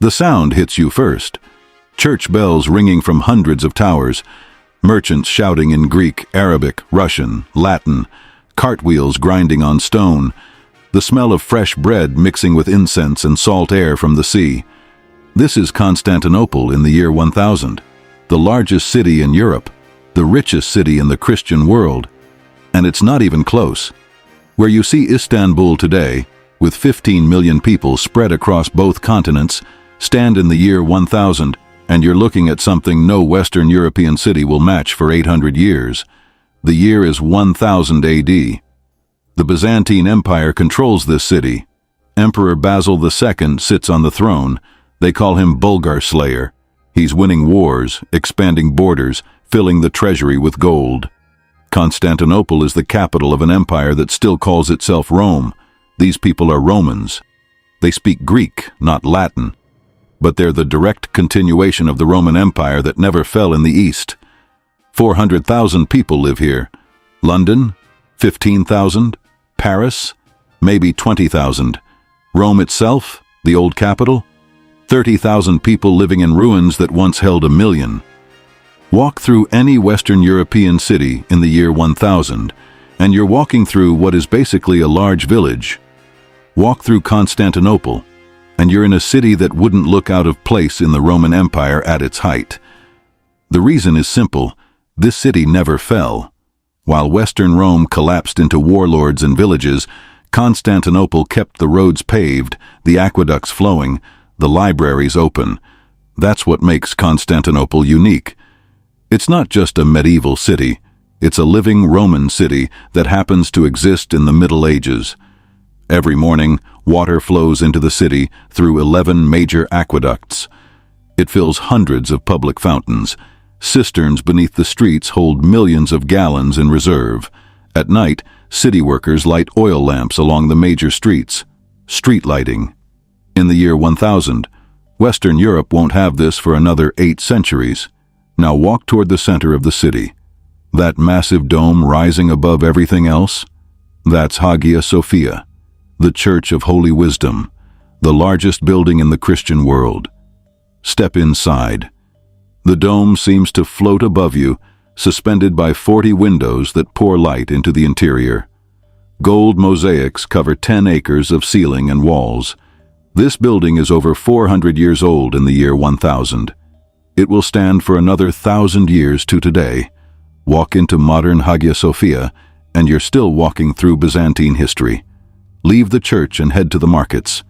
The sound hits you first. Church bells ringing from hundreds of towers, merchants shouting in Greek, Arabic, Russian, Latin, cartwheels grinding on stone, the smell of fresh bread mixing with incense and salt air from the sea. This is Constantinople in the year 1000, the largest city in Europe, the richest city in the Christian world. And it's not even close. Where you see Istanbul today, with 15 million people spread across both continents, stand in the year 1000, and you're looking at something no Western European city will match for 800 years. The year is 1000 AD. The Byzantine Empire controls this city. Emperor Basil II sits on the throne. They call him Bulgar Slayer. He's winning wars, expanding borders, filling the treasury with gold. Constantinople is the capital of an empire that still calls itself Rome. These people are Romans. They speak Greek, not Latin. But they're the direct continuation of the Roman Empire that never fell in the East. 400,000 people live here. London, 15,000. Paris, maybe 20,000. Rome itself, the old capital, 30,000 people living in ruins that once held 1 million. Walk through any Western European city in the year 1000, and you're walking through what is basically a large village. Walk through Constantinople, and you're in a city that wouldn't look out of place in the Roman Empire at its height. The reason is simple: this city never fell. While Western Rome collapsed into warlords and villages, Constantinople kept the roads paved, the aqueducts flowing, the libraries open. That's what makes Constantinople unique. It's not just a medieval city, it's a living Roman city that happens to exist in the Middle Ages. Every morning, water flows into the city through 11 major aqueducts. It fills hundreds of public fountains. Cisterns beneath the streets hold millions of gallons in reserve. At night, city workers light oil lamps along the major streets. Street lighting. In the year 1000, Western Europe won't have this for another 8 centuries. Now walk toward the center of the city. That massive dome rising above everything else? That's Hagia Sophia, the Church of Holy Wisdom, the largest building in the Christian world. Step inside. The dome seems to float above you, suspended by 40 windows that pour light into the interior. Gold mosaics cover 10 acres of ceiling and walls. This building is over 400 years old in the year 1000. It will stand for another 1,000 years to today. Walk into modern Hagia Sophia, and you're still walking through Byzantine history. Leave the church and head to the markets.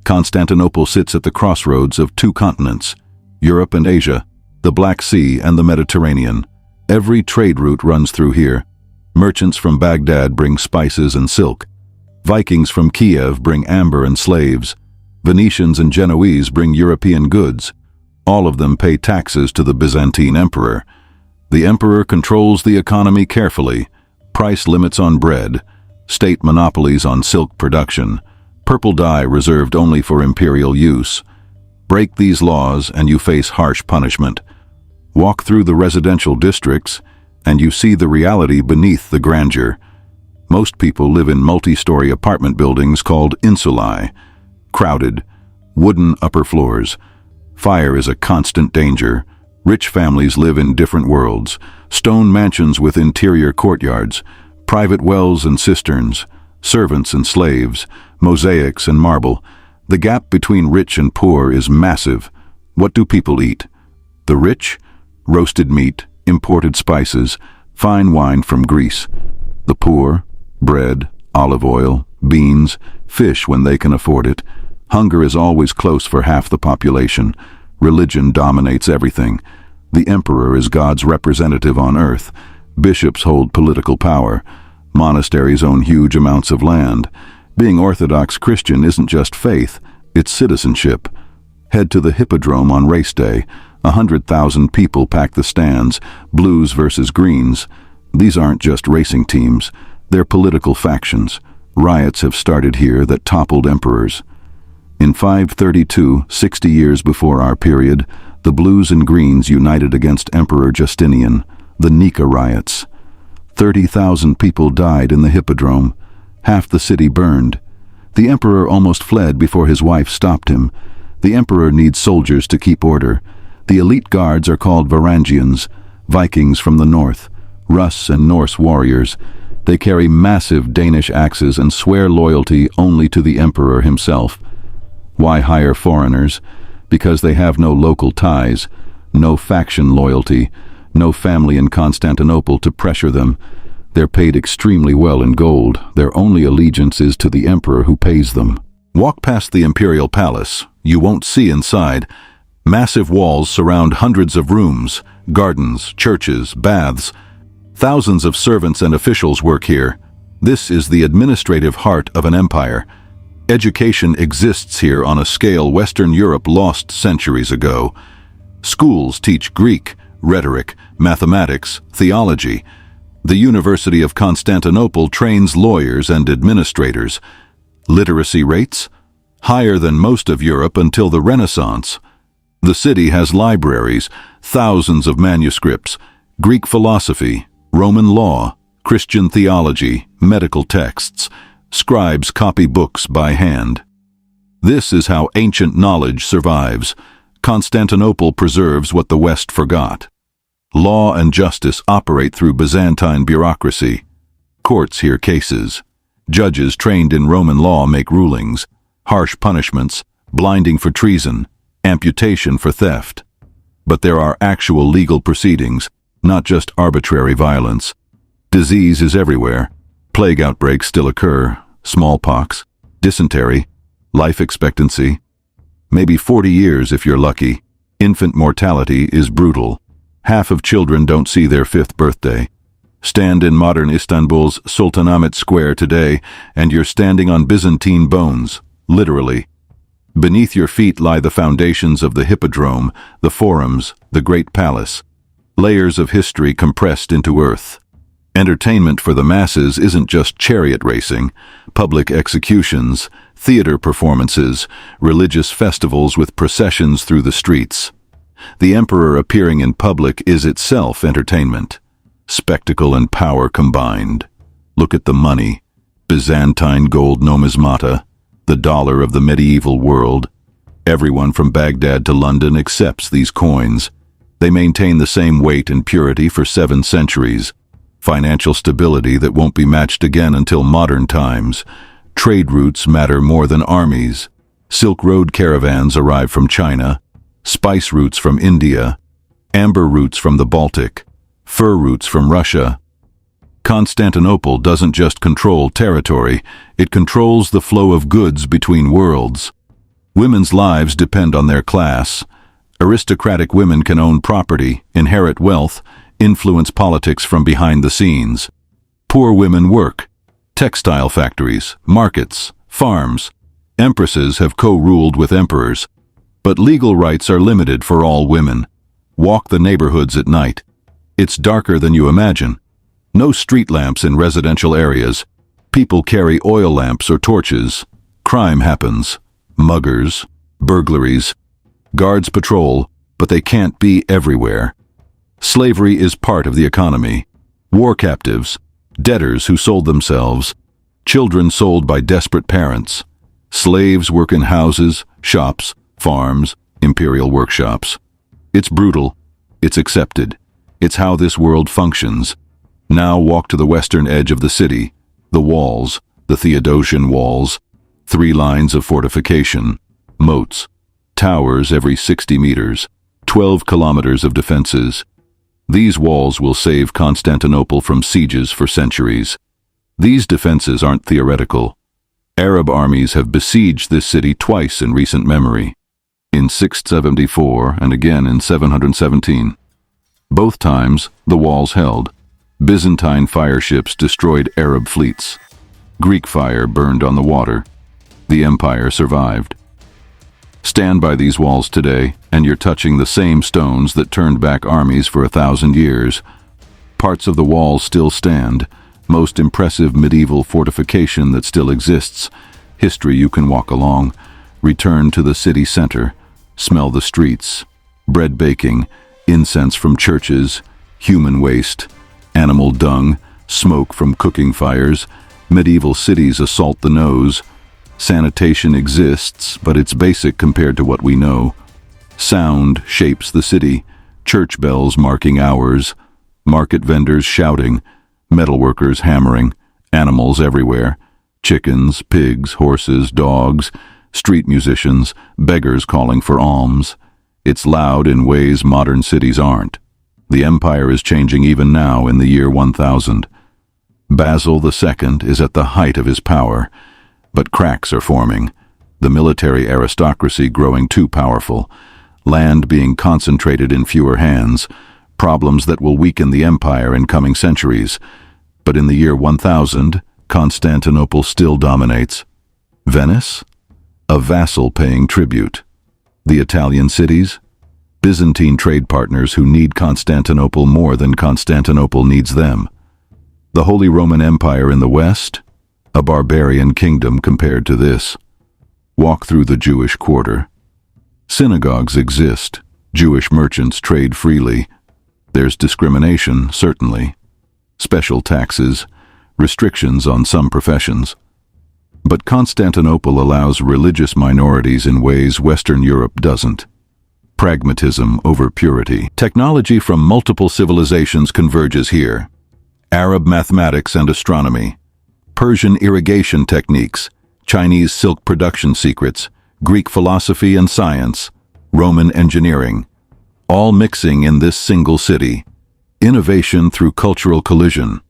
Constantinople sits at the crossroads of 2 continents, Europe and Asia, the Black Sea and the Mediterranean. Every trade route runs through here. Merchants from Baghdad bring spices and silk. Vikings from Kiev bring amber and slaves. Venetians and Genoese bring European goods. All of them pay taxes to the Byzantine Emperor. The Emperor controls the economy carefully. Price limits on bread, state monopolies on silk production, purple dye reserved only for imperial use. Break these laws and you face harsh punishment. Walk through the residential districts and you see the reality beneath the grandeur. Most people live in multi-story apartment buildings called insulae. Crowded, wooden upper floors. Fire is a constant danger. Rich families live in different worlds. Stone mansions with interior courtyards, private wells and cisterns, servants and slaves, mosaics and marble. The gap between rich and poor is massive. What do people eat? The rich? Roasted meat, imported spices, fine wine from Greece. The poor? Bread, olive oil, beans, fish when they can afford it. Hunger is always close for half the population. Religion dominates everything. The emperor is God's representative on earth. Bishops hold political power. Monasteries own huge amounts of land. Being Orthodox Christian isn't just faith, it's citizenship. Head to the Hippodrome on race day. 100,000 people pack the stands, blues versus greens. These aren't just racing teams, they're political factions. Riots have started here that toppled emperors. In 532, 60 years before our period, the blues and greens united against Emperor Justinian, the Nika riots. 30,000 people died in the Hippodrome. Half the city burned. The emperor almost fled before his wife stopped him. The emperor needs soldiers to keep order. The elite guards are called Varangians, Vikings from the north, Russ and Norse warriors. They carry massive Danish axes and swear loyalty only to the emperor himself. Why hire foreigners? Because they have no local ties, no faction loyalty, no family in Constantinople to pressure them. They're paid extremely well in gold. Their only allegiance is to the emperor who pays them. Walk past the imperial palace. You won't see inside. Massive walls surround hundreds of rooms, gardens, churches, baths. Thousands of servants and officials work here. This is the administrative heart of an empire. Education exists here on a scale Western Europe lost centuries ago. Schools teach Greek, rhetoric, mathematics, theology. The University of Constantinople trains lawyers and administrators. Literacy rates? Higher than most of Europe until the Renaissance. The city has libraries, thousands of manuscripts, Greek philosophy, Roman law, Christian theology, medical texts. Scribes copy books by hand. This is how ancient knowledge survives. Constantinople preserves what the West forgot. Law and justice operate through Byzantine bureaucracy. Courts hear cases. Judges trained in Roman law make rulings. Harsh punishments, blinding for treason, amputation for theft. But there are actual legal proceedings, not just arbitrary violence. Disease is everywhere. Plague outbreaks still occur. Smallpox, dysentery, life expectancy. Maybe 40 years if you're lucky. Infant mortality is brutal. Half of children don't see their 5th birthday. Stand in modern Istanbul's Sultanahmet Square today, and you're standing on Byzantine bones, literally. Beneath your feet lie the foundations of the Hippodrome, the Forums, the Great Palace. Layers of history compressed into earth. Entertainment for the masses isn't just chariot racing, public executions, theater performances, religious festivals with processions through the streets. The emperor appearing in public is itself entertainment. Spectacle and power combined. Look at the money. Byzantine gold numismata, the dollar of the medieval world. Everyone from Baghdad to London accepts these coins. They maintain the same weight and purity for 7 centuries. Financial stability that won't be matched again until modern times. Trade routes matter more than armies. Silk Road caravans arrive from China, spice routes from India, amber routes from the Baltic, fur routes from Russia. Constantinople doesn't just control territory, it controls the flow of goods between worlds. Women's lives depend on their class. Aristocratic women can own property, inherit wealth, influence politics from behind the scenes. Poor women work. Textile factories, markets, farms. Empresses have co-ruled with emperors. But legal rights are limited for all women. Walk the neighborhoods at night. It's darker than you imagine. No street lamps in residential areas. People carry oil lamps or torches. Crime happens. Muggers, burglaries. Guards patrol, but they can't be everywhere. Slavery is part of the economy. War captives, debtors who sold themselves, children sold by desperate parents. Slaves work in houses, shops, farms, imperial workshops. It's brutal. It's accepted. It's how this world functions. Now walk to the western edge of the city. The walls, the Theodosian Walls. 3 lines of fortification. Moats. Towers every 60 meters. 12 kilometers of defenses. These walls will save Constantinople from sieges for centuries. These defenses aren't theoretical. Arab armies have besieged this city twice in recent memory. In 674 and again in 717. Both times, the walls held. Byzantine fire ships destroyed Arab fleets. Greek fire burned on the water. The empire survived. Stand by these walls today, and you're touching the same stones that turned back armies for 1,000 years. Parts of the walls still stand, most impressive medieval fortification that still exists, history you can walk along. Return to the city center, smell the streets, bread baking, incense from churches, human waste, animal dung, smoke from cooking fires. Medieval cities assault the nose. Sanitation exists, but it's basic compared to what we know. Sound shapes the city, church bells marking hours, market vendors shouting, metalworkers hammering, animals everywhere, chickens, pigs, horses, dogs, street musicians, beggars calling for alms. It's loud in ways modern cities aren't. The empire is changing even now in the year 1000. Basil II is at the height of his power, but cracks are forming, the military aristocracy growing too powerful, land being concentrated in fewer hands, problems that will weaken the empire in coming centuries. But in the year 1000, Constantinople still dominates. Venice? A vassal paying tribute. The Italian cities? Byzantine trade partners who need Constantinople more than Constantinople needs them. The Holy Roman Empire in the West? A barbarian kingdom compared to this. Walk through the Jewish quarter. Synagogues exist. Jewish merchants trade freely. There's discrimination, certainly. Special taxes, restrictions on some professions. But Constantinople allows religious minorities in ways Western Europe doesn't. Pragmatism over purity. Technology from multiple civilizations converges here. Arab mathematics and astronomy, Persian irrigation techniques, Chinese silk production secrets, Greek philosophy and science, Roman engineering, all mixing in this single city. Innovation through cultural collision.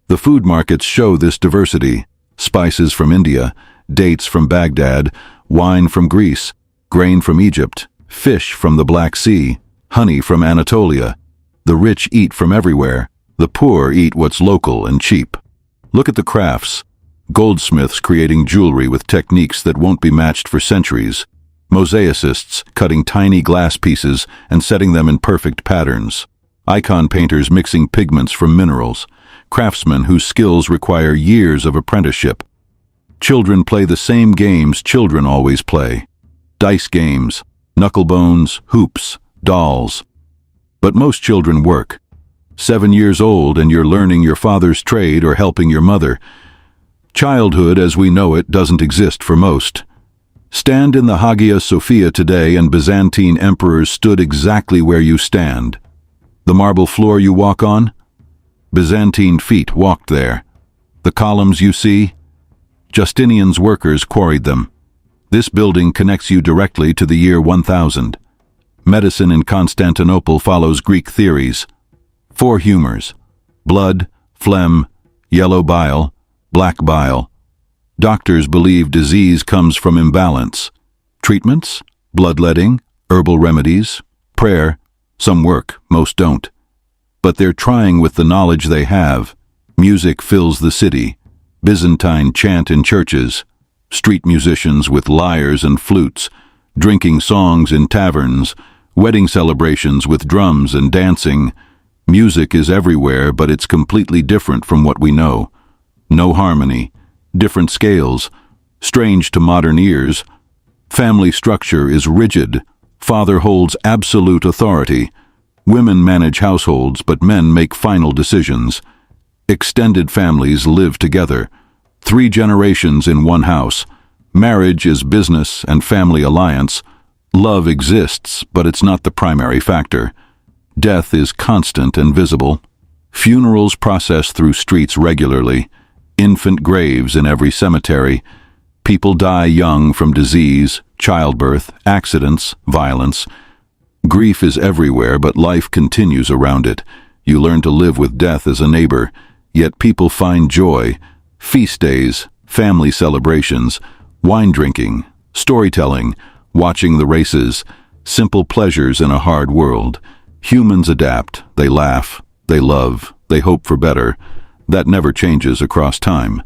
The food markets show this diversity. Spices from India, dates from Baghdad, wine from Greece, grain from Egypt, fish from the Black Sea, honey from Anatolia. The rich eat from everywhere. The poor eat what's local and cheap. Look at the crafts. Goldsmiths creating jewelry with techniques that won't be matched for centuries. Mosaicists cutting tiny glass pieces and setting them in perfect patterns. Icon painters mixing pigments from minerals. Craftsmen whose skills require years of apprenticeship. Children play the same games children always play. Dice games, knucklebones, hoops, dolls. But most children work. 7 years old and you're learning your father's trade or helping your mother. Childhood as we know it doesn't exist for most. Stand in the Hagia Sophia today and Byzantine emperors stood exactly where you stand. The marble floor you walk on? Byzantine feet walked there. The columns you see? Justinian's workers quarried them. This building connects you directly to the year 1000. Medicine in Constantinople follows Greek theories. 4 humors: blood, phlegm, yellow bile, black bile. Doctors believe disease comes from imbalance. Treatments? Bloodletting, herbal remedies, prayer. Some work, most don't. But they're trying with the knowledge they have. Music fills the city. Byzantine chant in churches. Street musicians with lyres and flutes. Drinking songs in taverns. Wedding celebrations with drums and dancing. Music is everywhere, but it's completely different from what we know. No harmony, different scales, strange to modern ears. Family structure is rigid. Father holds absolute authority. Women manage households, but men make final decisions. Extended families live together. 3 generations in one house. Marriage is business and family alliance. Love exists, but it's not the primary factor. Death is constant and visible. Funerals process through streets regularly. Infant graves in every cemetery. People die young from disease, childbirth, accidents, violence. Grief is everywhere, but life continues around it. You learn to live with death as a neighbor, yet people find joy. Feast days, family celebrations, wine drinking, storytelling, watching the races, simple pleasures in a hard world. Humans adapt, they laugh, they love, they hope for better. That never changes across time.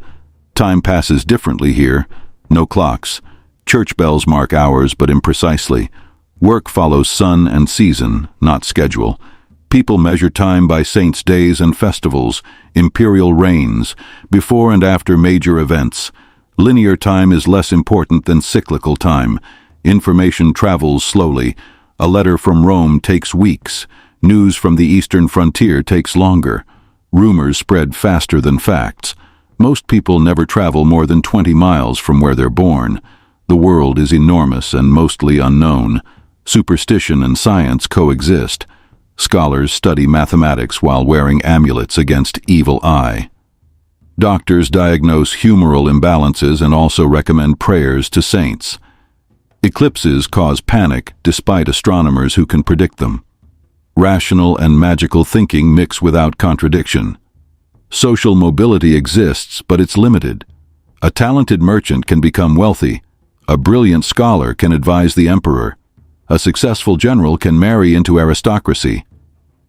Time passes differently here. No clocks. Church bells mark hours, but imprecisely. Work follows sun and season, not schedule. People measure time by saints' days and festivals, imperial reigns, before and after major events. Linear time is less important than cyclical time. Information travels slowly. A letter from Rome takes weeks. News from the eastern frontier takes longer. Rumors spread faster than facts. Most people never travel more than 20 miles from where they're born. The world is enormous and mostly unknown. Superstition and science coexist. Scholars study mathematics while wearing amulets against evil eye. Doctors diagnose humoral imbalances and also recommend prayers to saints. Eclipses cause panic despite astronomers who can predict them. Rational and magical thinking mix without contradiction. Social mobility exists, but it's limited. A talented merchant can become wealthy. A brilliant scholar can advise the emperor. A successful general can marry into aristocracy.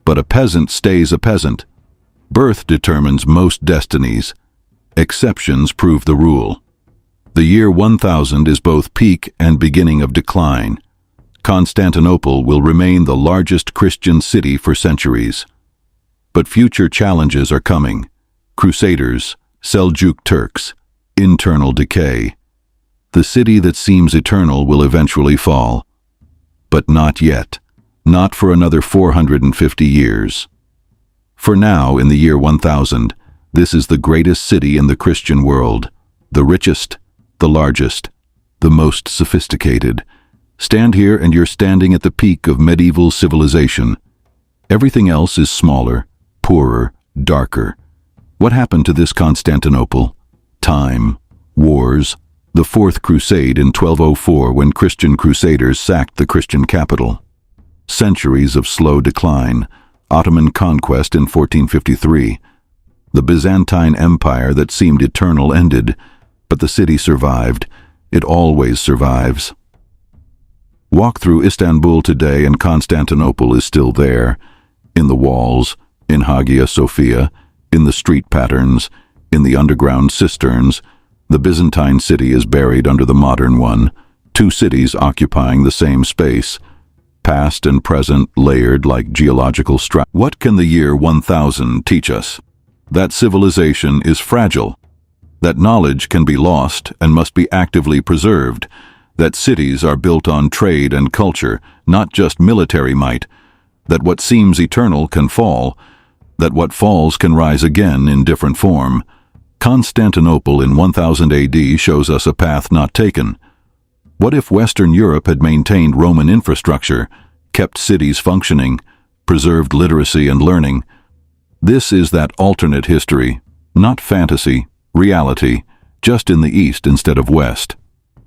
But a peasant stays a peasant. Birth determines most destinies. Exceptions prove the rule. The year 1000 is both peak and beginning of decline. Constantinople will remain the largest Christian city for centuries. But future challenges are coming. Crusaders, Seljuk Turks, internal decay. The city that seems eternal will eventually fall. But not yet. Not for another 450 years. For now, in the year 1000, this is the greatest city in the Christian world, the richest, the largest, the most sophisticated. Stand here and you're standing at the peak of medieval civilization. Everything else is smaller, poorer, darker. What happened to this Constantinople? Time, wars, the Fourth Crusade in 1204 when Christian crusaders sacked the Christian capital. Centuries of slow decline, Ottoman conquest in 1453. The Byzantine Empire that seemed eternal ended, but the city survived. It always survives. Walk through Istanbul today and Constantinople is still there. In the walls, in Hagia Sophia, in the street patterns, in the underground cisterns, the Byzantine city is buried under the modern one, two cities occupying the same space, past and present layered like geological strata. What can the year 1000 teach us? That civilization is fragile, that knowledge can be lost and must be actively preserved, that cities are built on trade and culture, not just military might, that what seems eternal can fall, that what falls can rise again in different form. Constantinople in 1000 AD shows us a path not taken. What if Western Europe had maintained Roman infrastructure, kept cities functioning, preserved literacy and learning? This is that alternate history, not fantasy, reality, just in the East instead of West.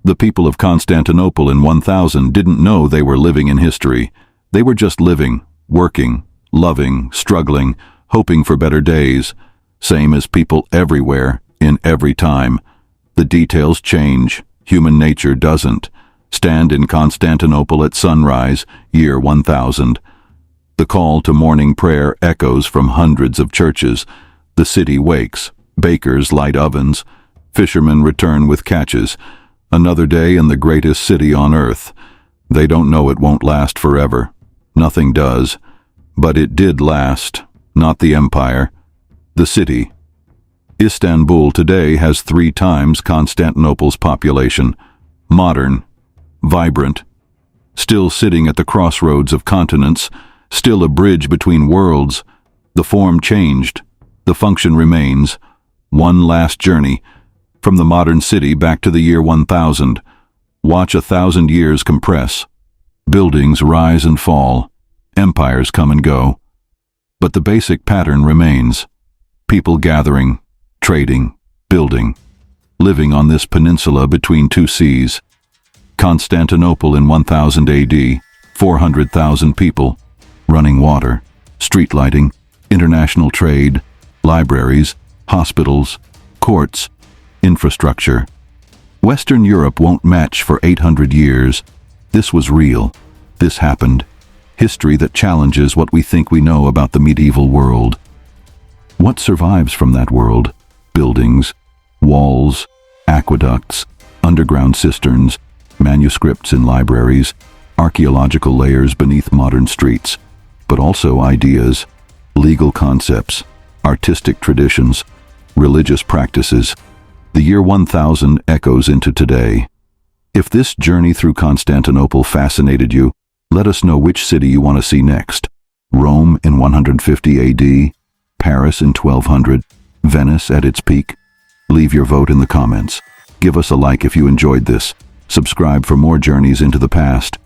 The people of Constantinople in 1000 didn't know they were living in history. They were just living, working, loving, struggling, hoping for better days. Same as people everywhere, in every time. The details change. Human nature doesn't. Stand in Constantinople at sunrise, year 1000. The call to morning prayer echoes from hundreds of churches. The city wakes. Bakers light ovens. Fishermen return with catches. Another day in the greatest city on earth. They don't know it won't last forever. Nothing does. But it did last. Not the empire. The city. Istanbul today has 3 times Constantinople's population. Modern. Vibrant. Still sitting at the crossroads of continents. Still a bridge between worlds. The form changed. The function remains. One last journey. From the modern city back to the year 1000. Watch 1,000 years compress. Buildings rise and fall. Empires come and go. But the basic pattern remains. People gathering, trading, building, living on this peninsula between 2 seas. Constantinople in 1000 AD, 400,000 people, running water, street lighting, international trade, libraries, hospitals, courts, infrastructure. Western Europe won't match for 800 years. This was real. This happened. History that challenges what we think we know about the medieval world. What survives from that world? Buildings, walls, aqueducts, underground cisterns, manuscripts in libraries, archaeological layers beneath modern streets, but also ideas, legal concepts, artistic traditions, religious practices. The year 1000 echoes into today. If this journey through Constantinople fascinated you, let us know which city you want to see next. Rome in 150 AD, Paris in 1200, Venice at its peak. Leave your vote in the comments. Give us a like if you enjoyed this. Subscribe for more journeys into the past.